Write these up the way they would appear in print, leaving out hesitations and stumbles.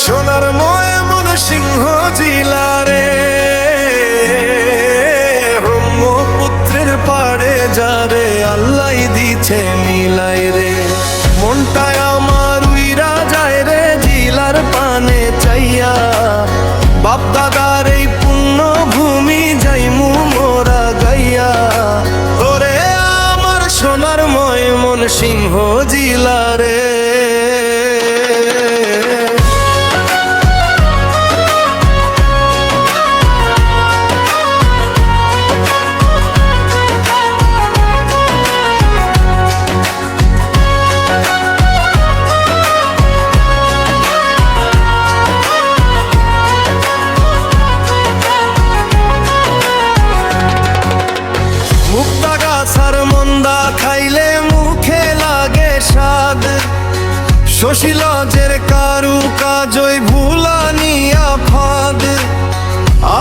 সোনার ময়মনসিংহ জেলারে ব্রহ্মপুত্রের পাড়ে যারে আল্লাহ দিছে মিলাই রে। মনটায় আমার উইরা যায় রে জেলার পানে চাইয়া, বাপ দাদার এই পুণ্য ভূমি যাইমু মোরা গাইয়া। ওরে আমার সোনার ময়মনসিংহ জেলারে। মন্দা খাইলে মুখে লাগে স্বাদ, শশীলজের কারু কাজই ভুলানিয়া ফাঁদ।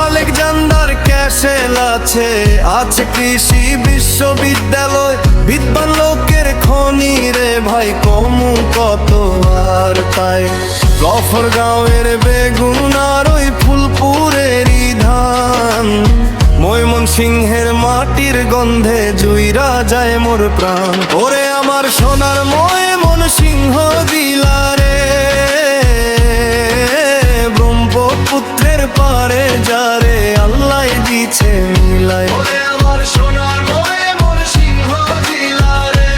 আলেকজান্ডার ক্যাসেল আছে, আছে কৃষি বিশ্ববিদ্যালয়, বিদ্বান লোকের খনি রে ভাই কমু কত আর তাই। গফরগাঁওয়ের বেগুন আর ওই ফুলপুরেরই ধান, ময়মনসিংহের মাটির গন্ধে জুইরা যায় মোর প্রাণ। ওরে আমার সোনার ময়মনসিংহ জেলারে ব্রহ্মপুত্রের পাড়ে যারে আল্লাহ দিছে মিলাই। ওরে আমার সোনার ময়মনসিংহ জেলারে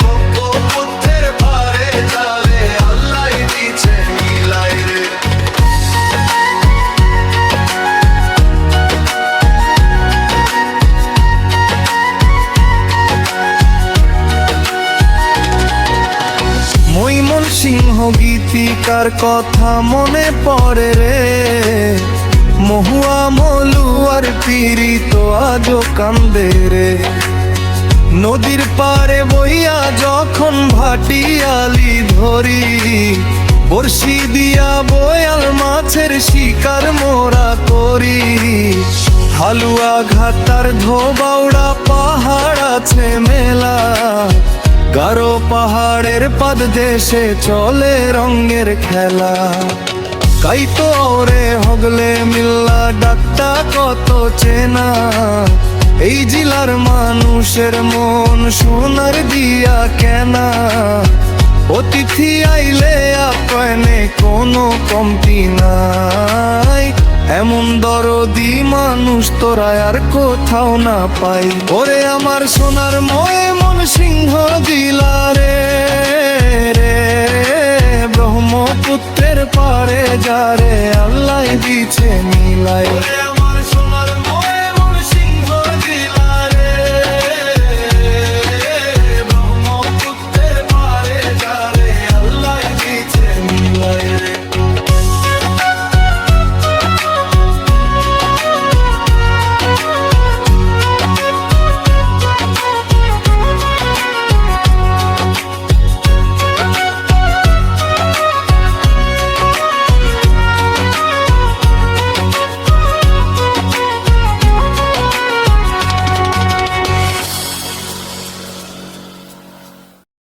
ব্রহ্মপুত্রের পাড়ে যারে আল্লাহ দিছে মিলাই রে। ময়মনসিংহ গীতিকার কথা মনে পড়ে রে, মহুয়া মলুয়ার পীড়িত আজও কান্দে রে। নদীর পারে বইয়া যখন ভাটিয়ালি ধরি, বর্ষি দিয়া বয়াল মাছের শিকার মোরা করি। হালুয়া ঘাটার ধোবাউড়া পাহাড় আছে মেলা, গারো পাহাড়ের পাদদেশে চলে রঙের খেলা। কাইতো রে হগলে মিল্লা ডাক্তা কত চেনা, এই জেলার মানুষের মন সোনার দিয়া কেনা। অতিথি আইলে আপ্যায়নে কোনো কমতি নাই, এমন দরদি মানুষ তোরা আর কোথাও না পাই। ওরে আমার সোনার ময়মনসিংহ জেলারে ব্রহ্মপুত্রের পাড়ে যারে আল্লাহ দিছে মিলাই।